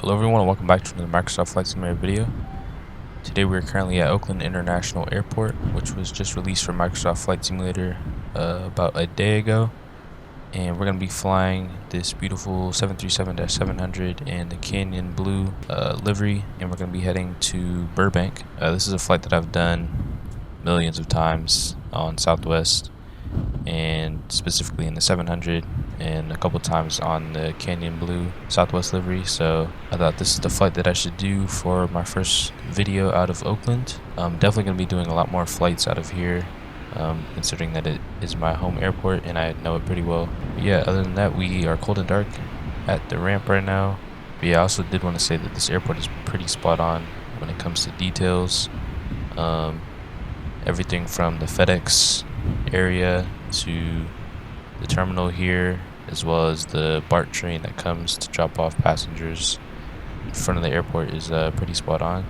Hello everyone and welcome back to another Microsoft Flight Simulator video. Today we are currently at Oakland International Airport, which was just released for Microsoft Flight Simulator about a day ago. And we're going to be flying this beautiful 737-700 and the Canyon Blue livery, and we're going to be heading to Burbank. This is a flight that I've done millions of times on Southwest, and specifically in the 700 and a couple times on the Canyon Blue Southwest livery. So I thought this is the flight that I should do for my first video out of Oakland. I'm definitely going to be doing a lot more flights out of here, considering that it is my home airport and I know it pretty well. But yeah, other than that, we are cold and dark at the ramp right now. But yeah, I also did want to say that this airport is pretty spot on when it comes to details. Everything from the FedEx area to the terminal here, as well as the BART train that comes to drop off passengers in front of the airport, is pretty spot on,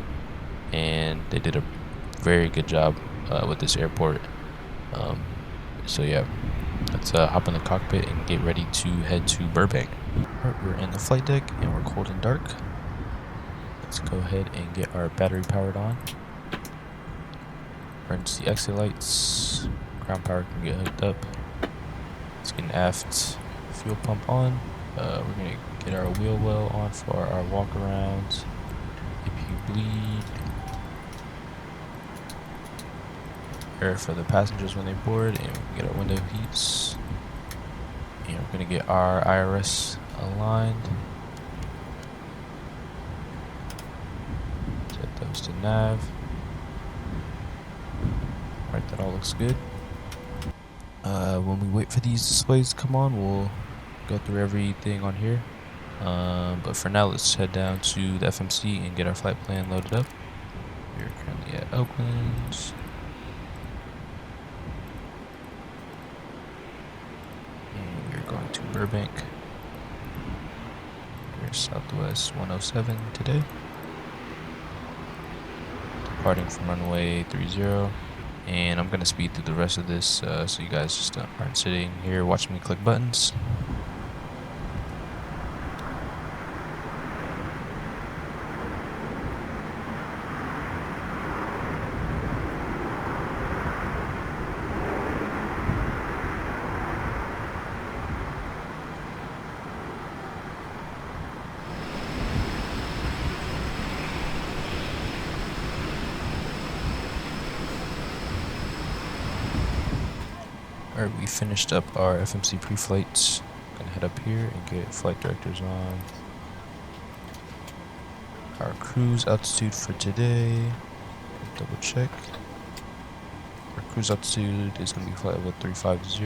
and they did a very good job with this airport. So yeah, let's hop in the cockpit and get ready to head to Burbank. Alright, we're in the flight deck and we're cold and dark. Let's go ahead and get our battery powered on. Emergency exit lights. Ground power can get hooked up. Let's get an aft fuel pump on. We're going to get our wheel well on for our walk arounds. APU bleed. Air for the passengers when they board, and we can get our window heats. And we're going to get our IRS aligned. Set those to nav. Alright, that all looks good. When we wait for these displays to come on, we'll go through everything on here. But for now, let's head down to the FMC and get our flight plan loaded up. We're currently at Oakland. And we're going to Burbank. Here's Southwest 107 today. Departing from runway 30. And I'm going to speed through the rest of this so you guys just aren't sitting here watching me click buttons. Alright, we finished up our FMC pre-flights. Gonna head up here and get flight directors on. Our cruise altitude for today. Double check. Our cruise altitude is gonna be flight level 350.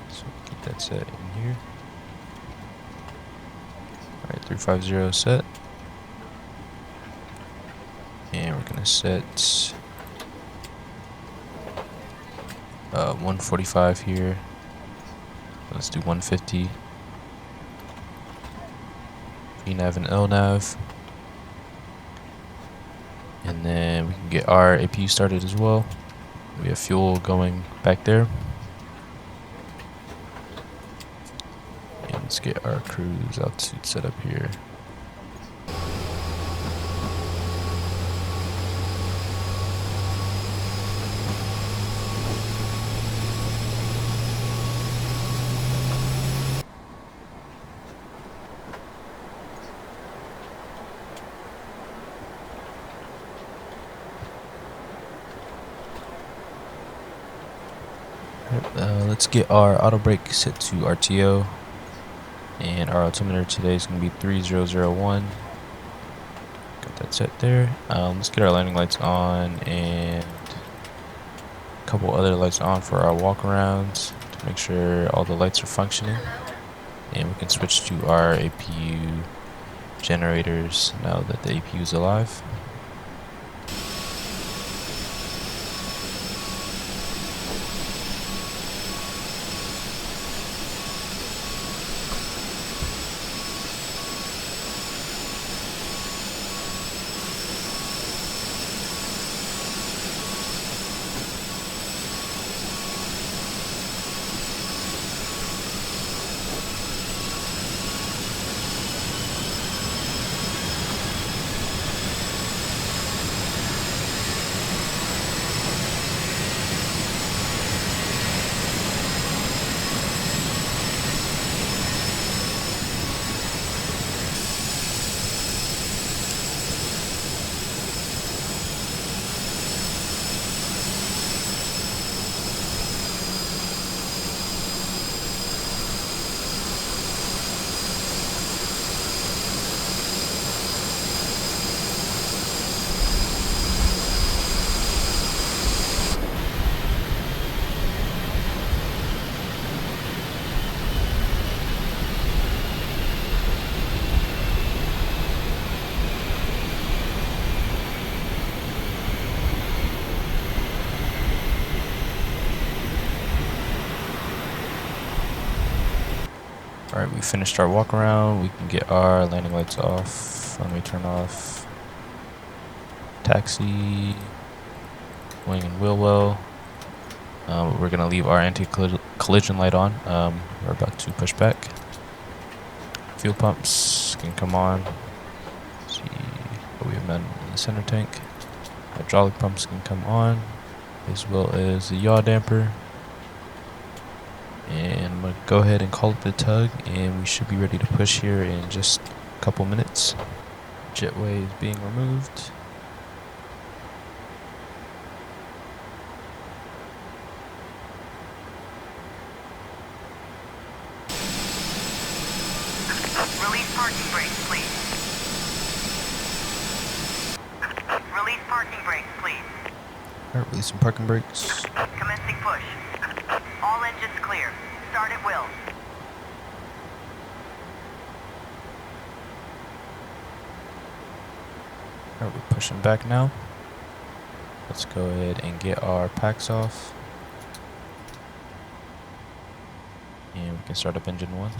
So keep that set in here. Alright, 350 set. And we're gonna set 145 here. Let's do 150. VNAV and LNAV. And then we can get our APU started as well. We have fuel going back there. And let's get our cruise altitude set up here. Let's get our auto brake set to RTO, and our altimeter today is going to be 3001. Got that set there. Let's get our landing lights on and a couple other lights on for our walk arounds to make sure all the lights are functioning, and we can switch to our APU generators now that the APU is alive. Alright, we finished our walk around. We can get our landing lights off. Runway turn off. Taxi. Wing and wheel well. We're going to leave our anti-collision light on. We're about to push back. Fuel pumps can come on. Let's see what we have done in the center tank. Hydraulic pumps can come on, as well as the yaw damper. And I'm going to go ahead and call up the tug, and we should be ready to push here in just a couple minutes. Jetway is being removed. Release parking brakes, please. Release parking brakes, please. Alright, release some parking brakes. Commencing push. All engines clear. Start at will. Alright, we're pushing back now. Let's go ahead and get our packs off. And we can start up engine 1.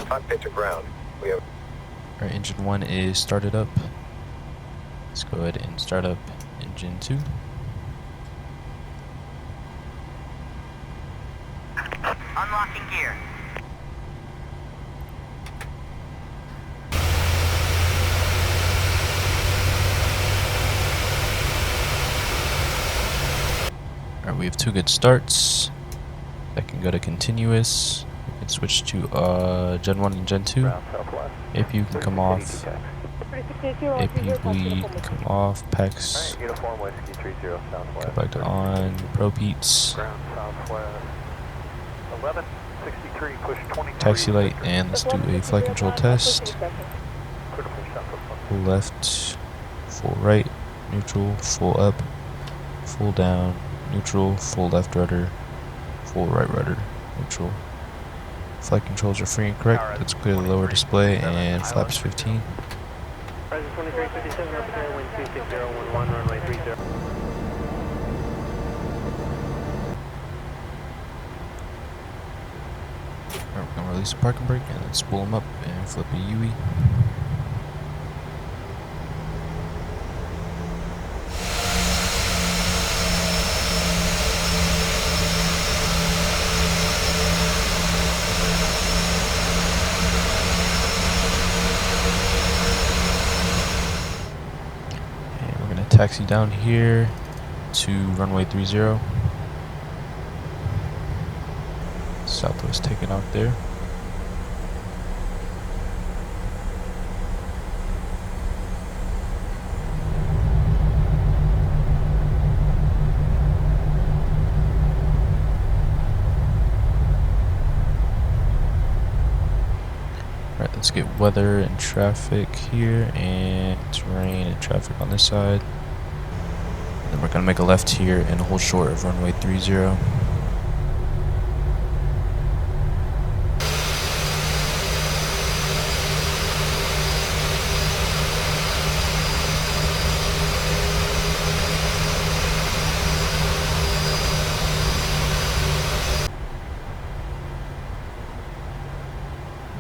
Cockpit to ground. We have. Our engine 1 is started up. Let's go ahead and start up engine 2. Unlocking gear. Alright, we have 2 good starts. That can go to continuous. We can switch to Gen 1 and Gen 2. APU can come off. APU bleed can come off. PEX. Go back to on. Propeats. Taxi light, and let's do a flight control test. Full left, full right, neutral, full up, full down, neutral, full left rudder, full right rudder, neutral. Flight controls are free and correct. Let's clear the lower display and flaps 15. Alright, we're going to release the parking brake and then spool them up and flip a UE. And we're going to taxi down here to runway 30. Southwest taking off there. Alright, let's get weather and traffic here, and terrain and traffic on this side. Then we're going to make a left here and hold short of runway 30.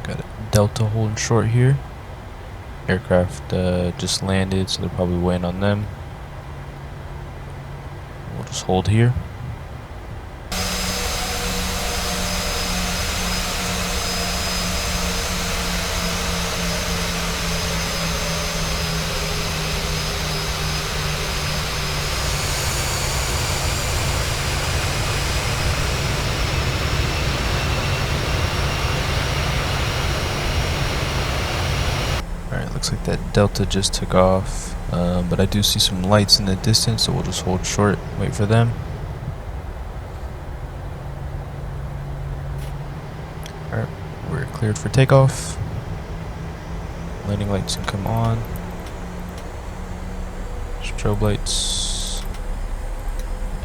Got a Delta holding short here. Aircraft just landed, so they're probably waiting on them. We'll just hold here. Looks like that Delta just took off, but I do see some lights in the distance, so we'll just hold short, wait for them. Alright, we're cleared for takeoff. Landing lights can come on. Strobe lights.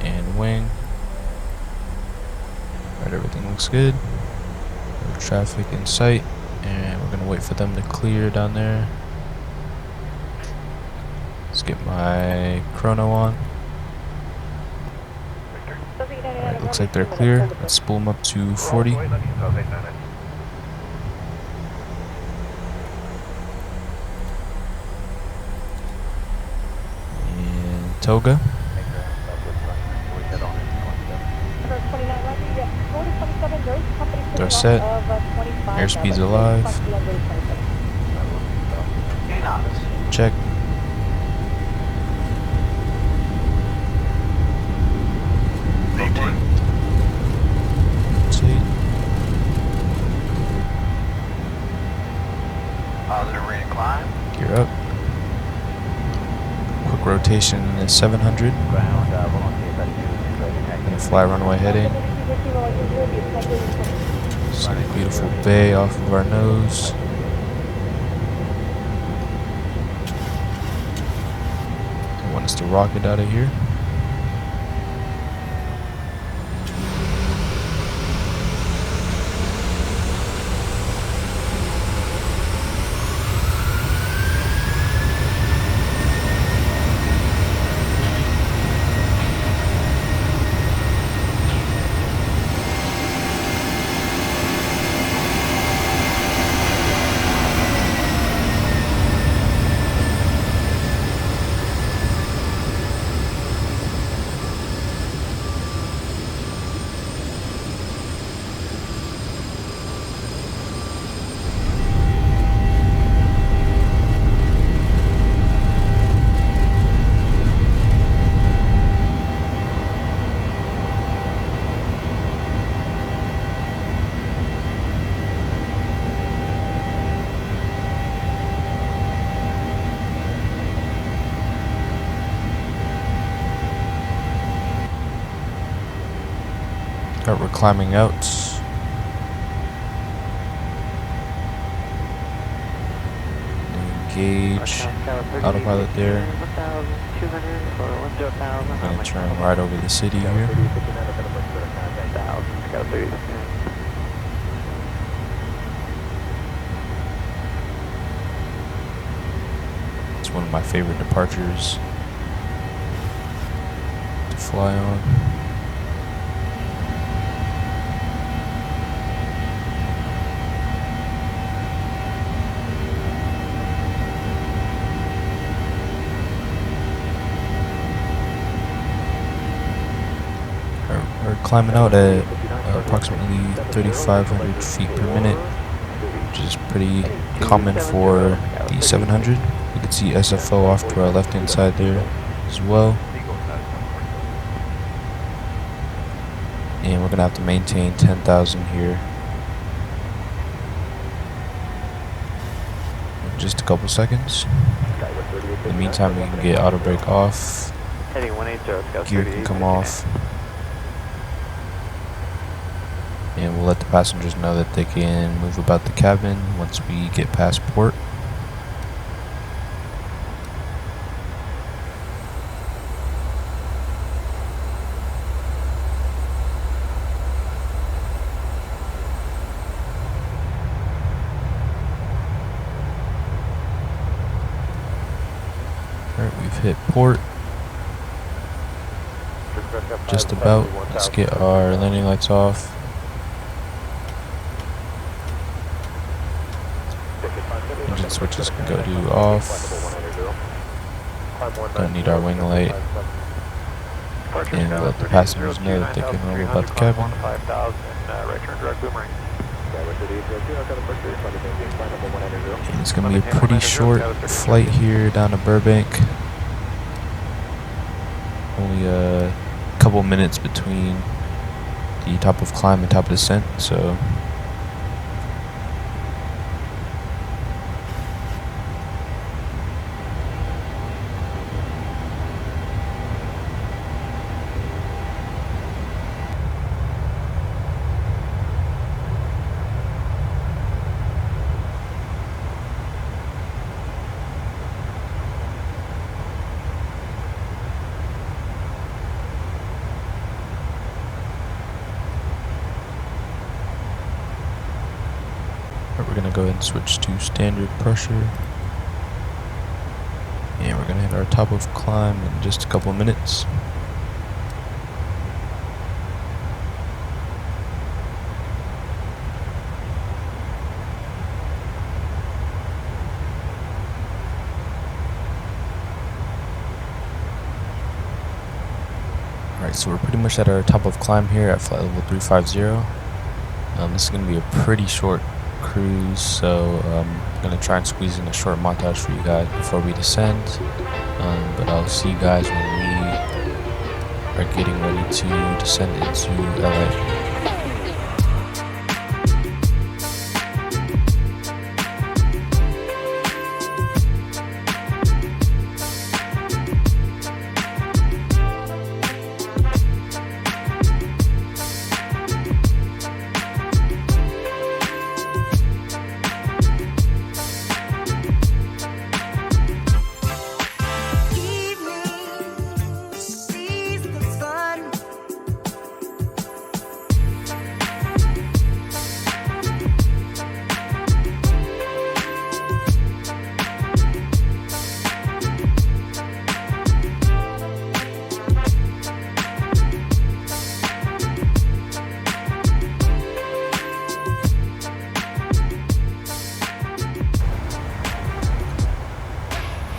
And wing. Alright, everything looks good. No traffic in sight. And we're gonna wait for them to clear down there. Let's get my chrono on. Alright, looks like they're clear. Let's spool them up to 40. And Toga. They're set. Airspeed's alive. Check. See. Positive rate of climb. Gear up. Quick rotation is 700. Gonna fly runway heading. See the beautiful bay off of our nose. They want us to rocket out of here. Alright, we're climbing out. Engage autopilot there. I'm gonna turn right over the city here. It's one of my favorite departures to fly on. We're climbing out at approximately 3,500 feet per minute, which is pretty common for the 700. You can see SFO off to our left hand side there as well. And we're going to have to maintain 10,000 here in just a couple seconds. In the meantime, we can get auto brake off, gear can come off, and we'll let the passengers know that they can move about the cabin once we get past port. Alright, we've hit port. Just about. Let's get our landing lights off. Engine switches can go to off. Don't need our wing light. And we'll let the passengers know that they can move about the cabin. And it's going to be a pretty short flight here down to Burbank. Only a couple minutes between the top of climb and top of descent, so gonna go ahead and switch to standard pressure. And we're gonna hit our top of climb in just a couple of minutes. Alright, so we're pretty much at our top of climb here at flight level 350. This is going to be a pretty short cruise, so I'm going to try and squeeze in a short montage for you guys before we descend. But I'll see you guys when we are getting ready to descend into LA.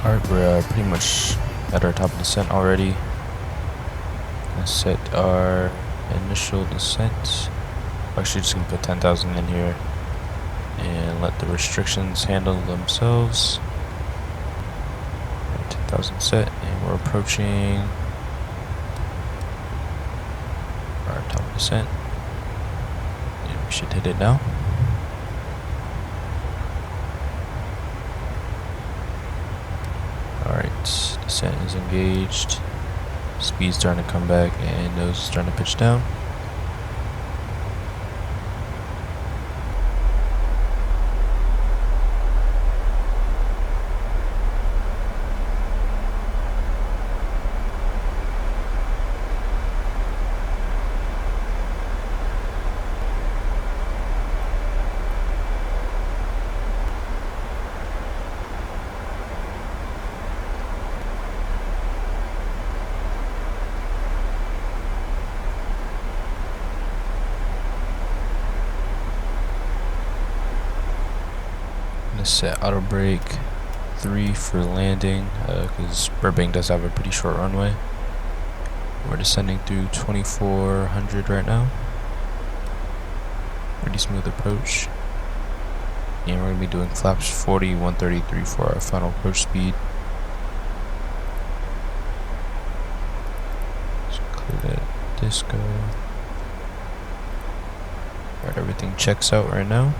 Alright, we're pretty much at our top of descent already. Let's set our initial descent. Actually, just gonna put 10,000 in here and let the restrictions handle themselves. 10,000 set, and we're approaching our top of descent. And we should hit it now. Alright, descent is engaged, speed's starting to come back, and nose is starting to pitch down. Set auto brake 3 for landing because Burbank does have a pretty short runway. We're descending through 2400 right now. Pretty smooth approach. And we're going to be doing flaps 40, 133 for our final approach speed. Just clear that disco. Alright, everything checks out right now.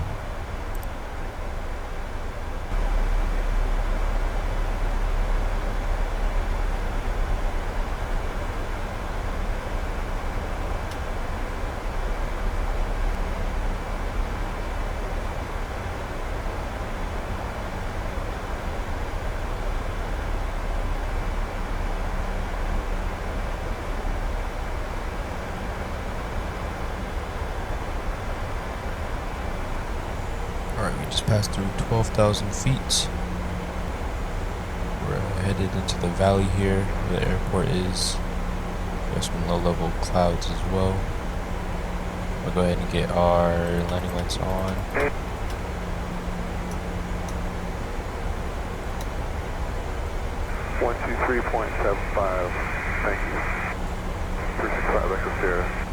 Alright, we just passed through 12,000 feet. We're headed into the valley here where the airport is. There's some low-level clouds as well. We'll go ahead and get our landing lights on. One, 2, 3.75. Thank you. 365 Echo Sierra.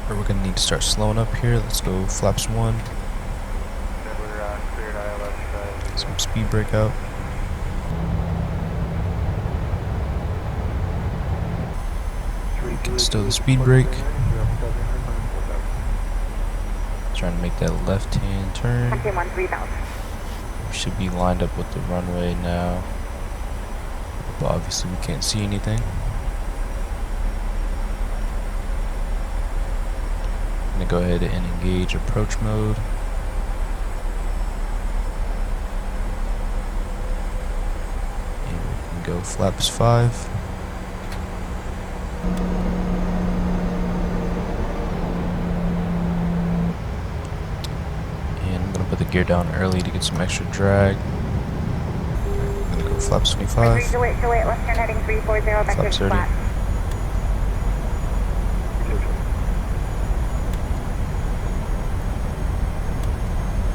We're gonna need to start slowing up here. Let's go flaps 1. Some speed brake out. We can still the speed brake. Trying to make that left hand turn. We should be lined up with the runway now, but obviously we can't see anything. I'm gonna go ahead and engage approach mode. go flaps 5. And I'm gonna put the gear down early to get some extra drag. I'm gonna go flaps 25. Western heading 340, Flaps 30.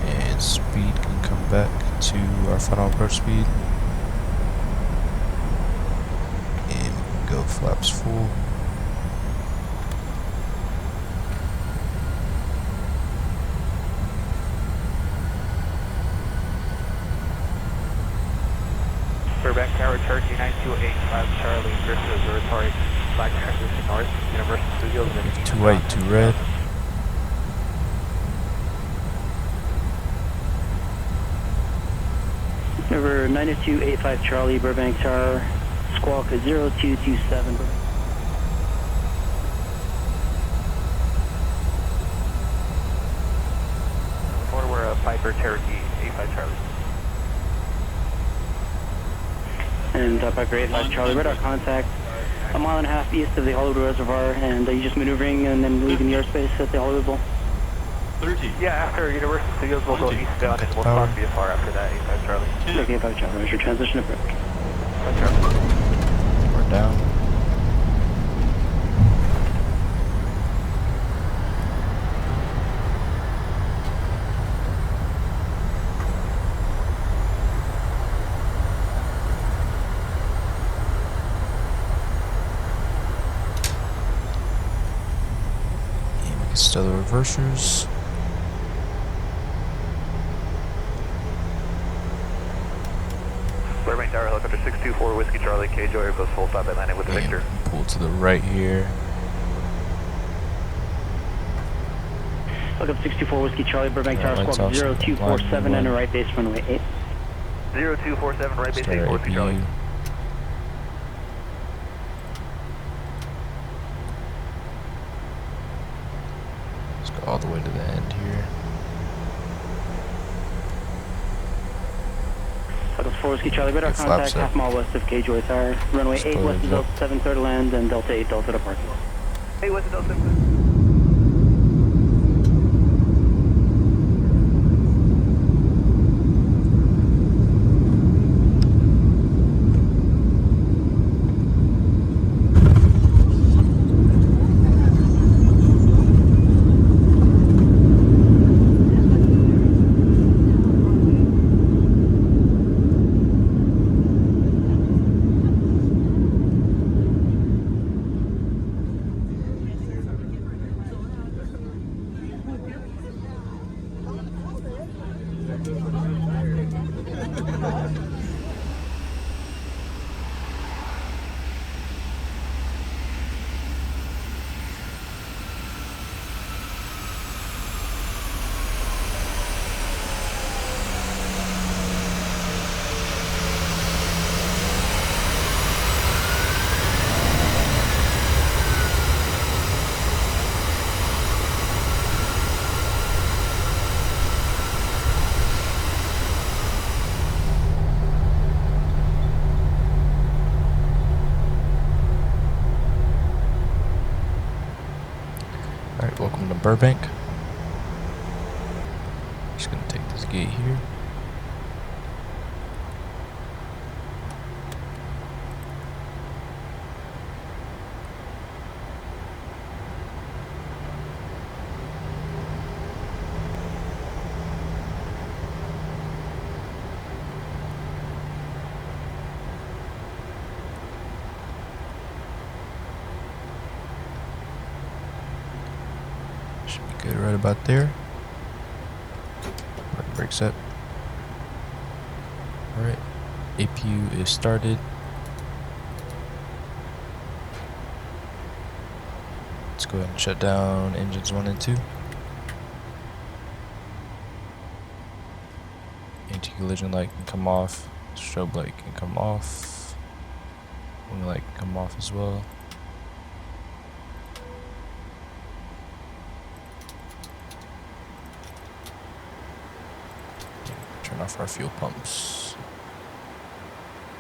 And speed can come back to our final approach speed. And we can go flaps full. Burbank Tower, Turkey 9285 Charlie, Bristol Observatory, flag transition north, Universal Studios. Too white, too red. Number 9285 Charlie, Burbank Tower, squawk 0227. Or we're a Piper Cherokee 85 Charlie. And Piper 85 Charlie, radar contact a mile and a half east of the Hollywood Reservoir, and are you just maneuvering and then leaving the airspace at the Hollywood Bowl? 30. Yeah, after Universal Studios we'll go eastbound and we'll cross BFR after that 85 Charlie. Okay, 85 Charlie, where's your transition to break? 85 Charlie. We're down. Still the reversers. Burbank Tower, helicopter 624 Whiskey Charlie, K-Joy goes full stop Atlantic with the And Victor. pull to the right here. Look up 64 Whiskey Charlie, Burbank Yeah, Tower, lights squawk off, 0247 and a right base runway 8. 0247 right base Start 8 Whiskey Charlie. APU. Let's go all the way to the end here. Look up 4 Whiskey Charlie, radar Get flaps contact up. half mile west of K-Joy Tower, runway 8 Spoilers west of up. Delta 7, clear to land, and Delta 8 Delta to parking lot. Hey, what's the Delta? Alright, welcome to Burbank. Just gonna take this gate here. Should be good right about there. Park brakes up. Alright, APU is started. Let's go ahead and shut down engines 1 and 2. Anti-collision light can come off. Strobe light can come off. Wing light can come off as well. Turn off our fuel pumps.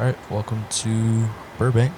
Alright, welcome to Burbank.